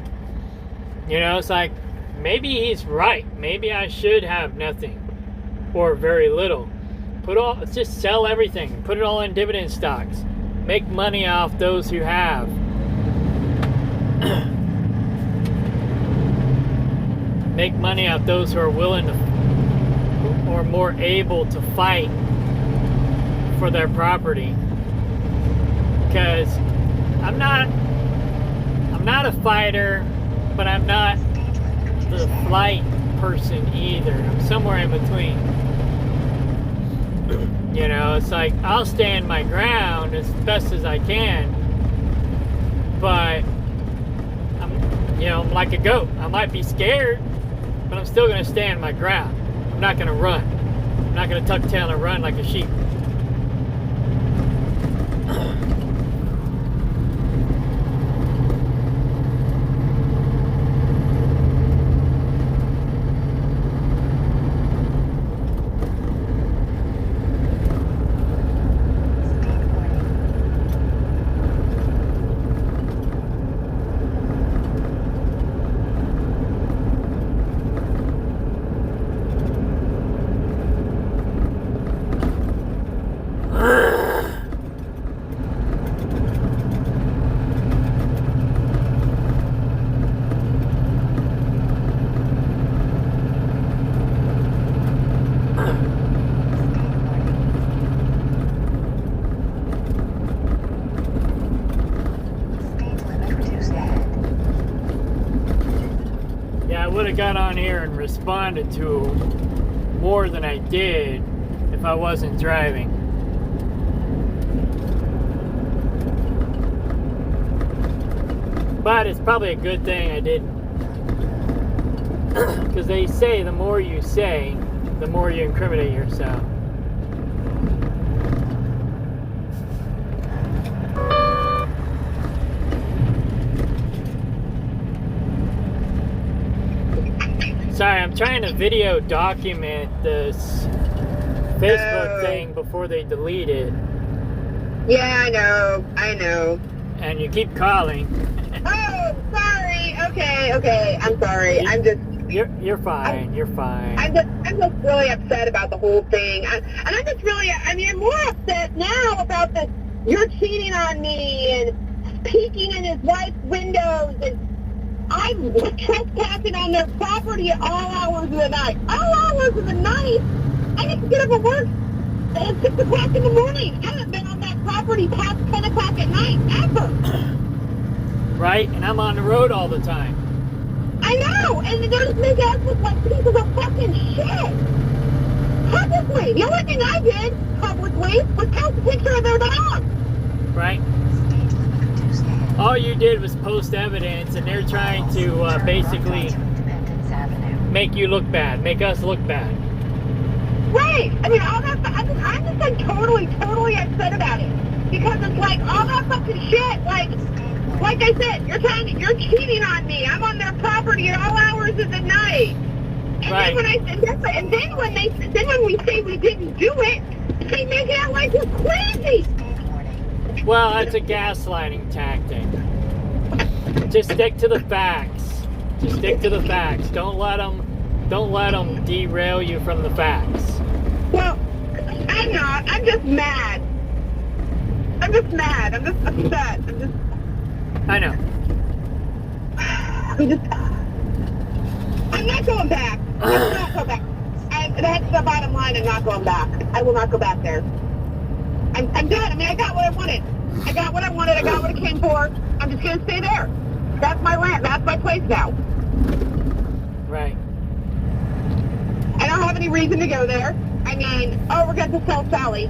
You know, it's like, maybe he's right. Maybe I should have nothing. or very little. Just sell everything. Put it all in dividend stocks. Make money off those who have. Make money off those who are willing to or more able to fight for their property. Because I'm not a fighter, but I'm not the flight person either. I'm somewhere in between. You know, it's like I'll stand my ground as best as I can, but I'm like a goat. I might be scared, but I'm still gonna stand my ground. I'm not gonna run. I'm not gonna tuck tail and run like a sheep. Got on here and responded to more than I did if I wasn't driving. But it's probably a good thing I didn't. Because they say the more you say, the more you incriminate yourself. Sorry, I'm trying to video document this Facebook thing before they delete it. Yeah, I know. And you keep calling. Oh, sorry. Okay. I'm sorry. You're fine. You're fine. I'm just really upset about the whole thing. I'm more upset now about this. You're cheating on me and peeking in his wife's windows, and I'm trespassing on their property at all hours of the night. All hours of the night? I need to get up at work at 6 o'clock in the morning. I haven't been on that property past 10 o'clock at night, ever. Right? And I'm on the road all the time. I know! And they just make us look like pieces of fucking shit! Publicly! The only thing I did, publicly, was post a picture of their dog! Right? All you did was post evidence, and they're trying to basically make you look bad, make us look bad. Right! I mean, all that, I'm just like totally upset about it. Because it's like, all that fucking shit, like I said, you're cheating on me. I'm on their property at all hours of the night. And right. then when we say we didn't do it, they make it out like we're crazy. Well, that's a gaslighting tactic. Just stick to the facts. Just stick to the facts. Don't let them derail you from the facts. Well, I'm not. I'm just mad. I'm just upset. I know. I'm not going back. I will not go back. That's the bottom line. I'm not going back. I will not go back there. I'm done. I mean, I got what I wanted. I got what I came for. I'm just going to stay there. That's my land. That's my place now. Right. I don't have any reason to go there. I mean, we're going to sell Sally.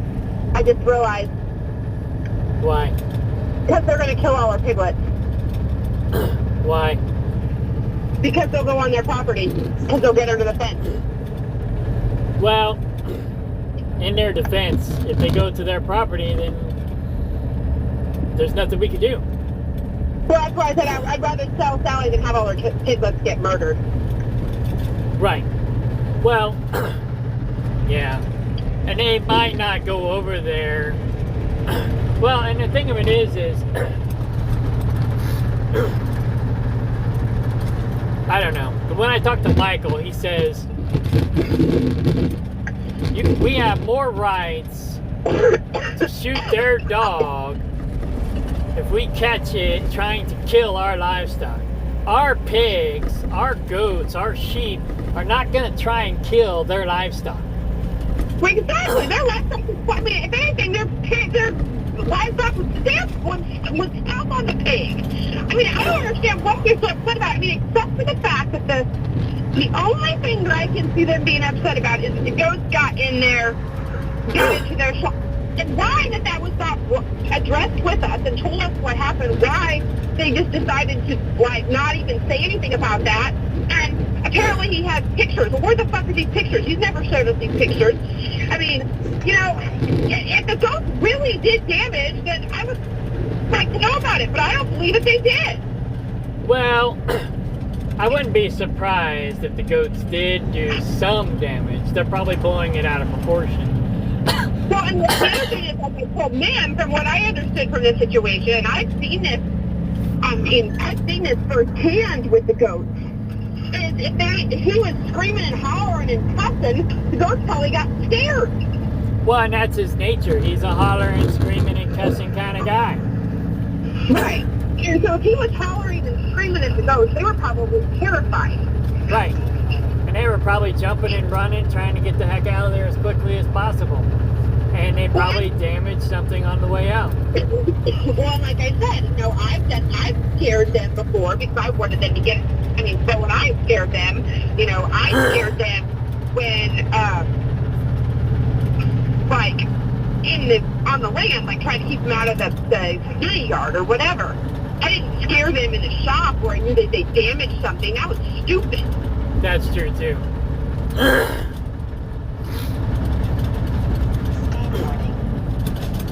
I just realized. Why? Because they're going to kill all our piglets. Why? Because they'll go on their property. Because they'll get under the fence. Well, in their defense, if they go to their property, then there's nothing we can do. Well, that's why I said I'd rather sell Sally than have all her piglets get murdered. Right. Well, yeah. And they might not go over there. Well, and the thing of it is I don't know. But when I talk to Michael, he says we have more rights to shoot their dog if we catch it trying to kill our livestock. Our pigs, our goats, our sheep are not going to try and kill their livestock. Well, exactly. Their livestock is, I mean, if anything, their livestock would stomp on the pig. I mean, I don't understand what they're so upset about. I mean, except for the fact that the only thing that I can see them being upset about is that the goats got in there, got into their shop. And why that was not addressed with us and told us what happened, why they just decided to, like, not even say anything about that. And apparently he has pictures. Well, where the fuck are these pictures? He's never showed us these pictures. I mean, you know, if the goats really did damage, then I would like to know about it, but I don't believe that they did. Well, I wouldn't be surprised if the goats did do some damage. They're probably blowing it out of proportion. Well, and the other thing is, like I told Mim, from what I understood from this situation, and I've seen this firsthand with the goats, is if he was screaming and hollering and cussing, the goats probably got scared. Well, and that's his nature. He's a hollering, screaming, and cussing kind of guy. Right. And so if he was hollering and screaming at the goats, they were probably terrified. Right. And they were probably jumping and running, trying to get the heck out of there as quickly as possible. And they probably damaged something on the way out. Well, like I said, you know, I've scared them before because I wanted them to get, I mean, so when I scared them, you know, I scared them when, like, on the land, like trying to keep them out of the community yard or whatever. I didn't scare them in the shop where I knew that they damaged something. That was stupid. That's true, too.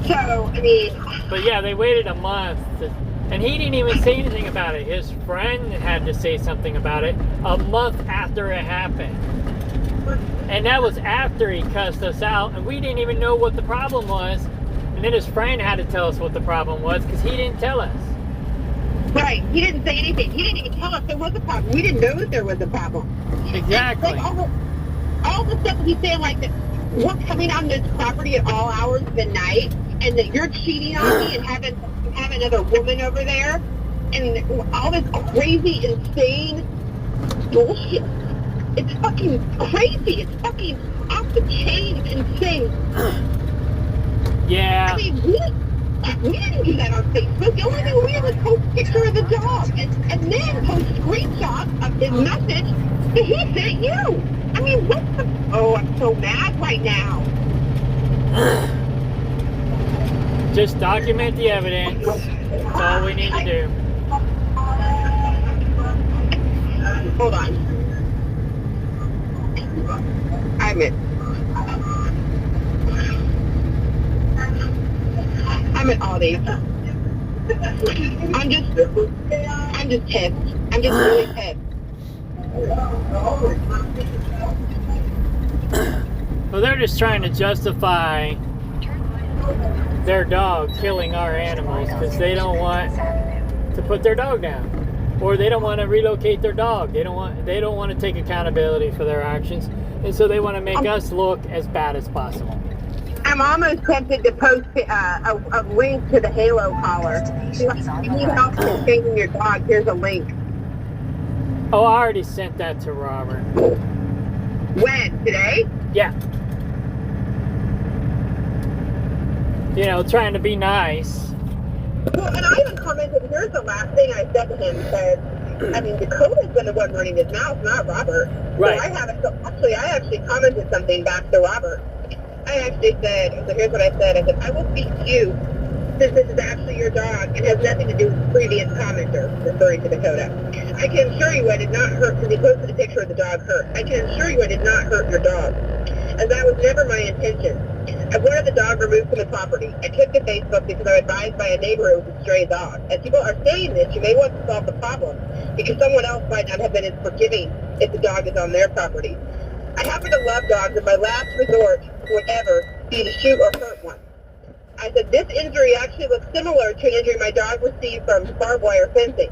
So, I mean... But yeah, they waited a month, and he didn't even say anything about it. His friend had to say something about it a month after it happened. And that was after he cussed us out, and we didn't even know what the problem was. And then his friend had to tell us what the problem was, because he didn't tell us. Right, he didn't say anything. He didn't even tell us there was a problem. We didn't know that there was a problem. Exactly. Like all the stuff he's saying, like that we're coming on this property at all hours of the night, and that you're cheating on me and having another woman over there, and all this crazy, insane bullshit. It's fucking crazy. It's fucking off the chain insane. Yeah. I mean, we didn't do that on Facebook. The only thing we did was post a picture of the dog and then post screenshots of his message that he sent you. I mean, what the... Oh, I'm so mad right now. Just document the evidence. That's all we need to do. Hold on. I'm at Aldi's. I'm just pissed. I'm just really pissed. Well, they're just trying to justify their dog killing our animals because they don't want to put their dog down, or they don't want to relocate their dog. They don't want to take accountability for their actions, and so they want to make us look as bad as possible. I'm almost tempted to post a link to the Halo collar. If you need help with changing your dog, here's a link. Oh, I already sent that to Robert. When? Today? Yeah. You know, trying to be nice. Well, and I even commented, here's the last thing I said to him, said, I mean, Dakota's been the one running his mouth, not Robert. Right. So I actually commented something back to Robert. I actually said, so here's what I said. I said, I will speak to you since this is actually your dog and has nothing to do with the previous commenter, referring to Dakota. I can assure you I did not hurt, because he posted a picture of the dog hurt. I can assure you I did not hurt your dog, as that was never my intention. I wanted the dog removed from the property. I took to Facebook because I was advised by a neighbor it was a stray dog. As people are saying this, you may want to solve the problem, because someone else might not have been as forgiving if the dog is on their property. I happen to love dogs, and my last resort would ever be to shoot or hurt one. I said, this injury actually looks similar to an injury my dog received from barbed wire fencing.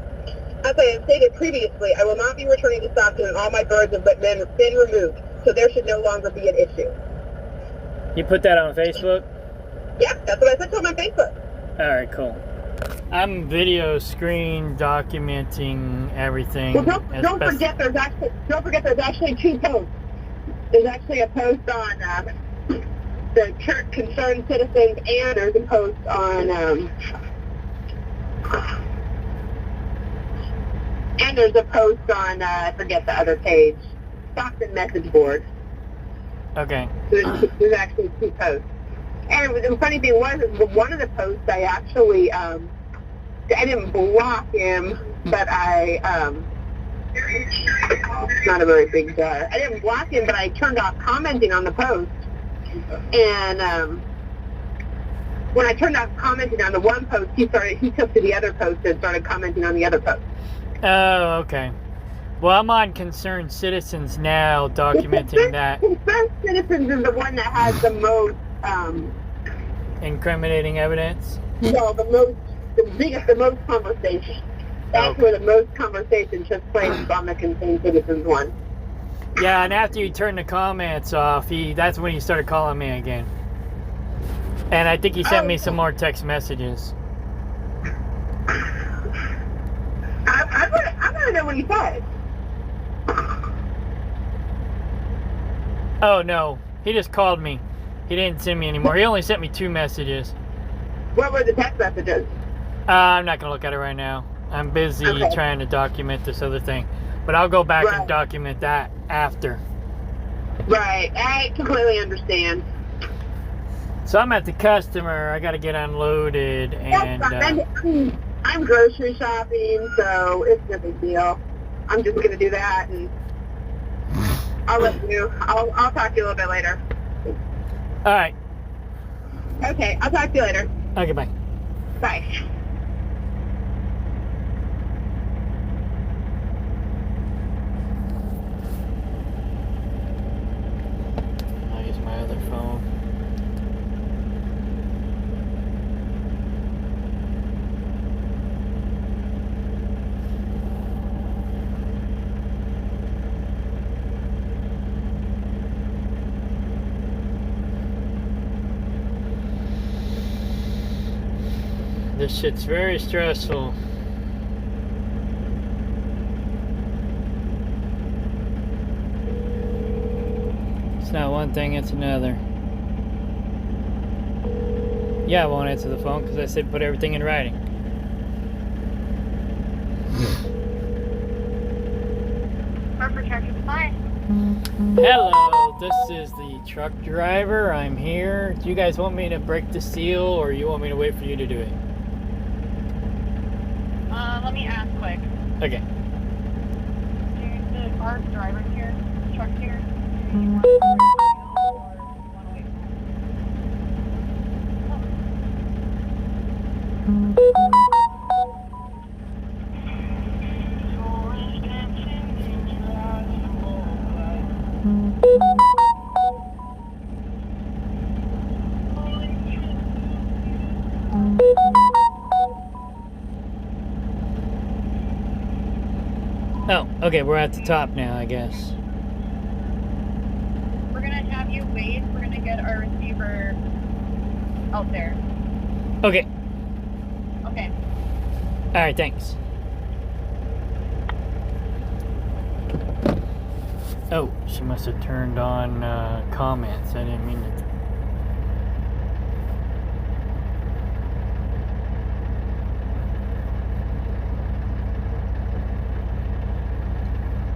As I have stated previously, I will not be returning to Stockton, and all my birds have been removed, so there should no longer be an issue. You put that on Facebook? Yep, that's what I put on my Facebook. All right, cool. I'm video screen documenting everything. Well, as don't best- forget there's actually two posts. There's actually a post on the concerned citizens, and there's a post on I forget the other page, Stockton message board. Okay. There's actually two posts. And the funny thing was, is one of the posts I actually, I didn't block him, but it's not a very big I didn't block him, but I turned off commenting on the post. And when I turned off commenting on the one post, he took to the other post and started commenting on the other post. Oh, okay. Well, I'm on Concerned Citizens now, documenting that. Concerned Citizens is the one that has the most, Incriminating evidence? no, the most conversation. That's where the most conversation took place on the Concerned Citizens one. Yeah, and after you turned the comments off, that's when he started calling me again. And I think he sent me some more text messages. I want to know what he said. Oh, no. He just called me. He didn't send me anymore. He only sent me 2 messages. What were the text messages? I'm not going to look at it right now. I'm busy trying to document this other thing. But I'll go back and document that after. Right. I completely understand. So I'm at the customer. I got to get unloaded. And I'm grocery shopping, so it's no big deal. I'm just going to do that, and I'll talk to you a little bit later. all right. Okay, I'll talk to you later. Okay, bye. Bye. I'll use my other phone. This shit's very stressful. It's not one thing, it's another. Yeah, I won't answer the phone because I said put everything in writing. Harper Tractor Supply. Hello, this is the truck driver. I'm here. Do you guys want me to break the seal or you want me to wait for you to do it? Let me ask quick. Okay. Our driver here, truck here, Oh, okay, we're at the top now, I guess. We're gonna have you wait. We're gonna get our receiver out there. Okay. Okay. All right, thanks. Oh, she must have turned on comments. I didn't mean to.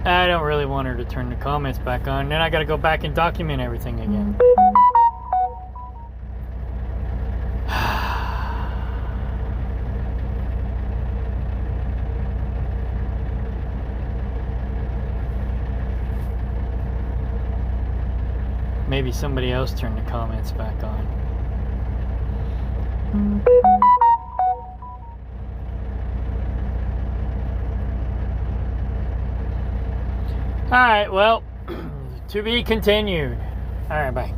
I don't really want her to turn the comments back on. Then I gotta go back and document everything again. Maybe somebody else turned the comments back on. Alright, well, to be continued. Alright, bye.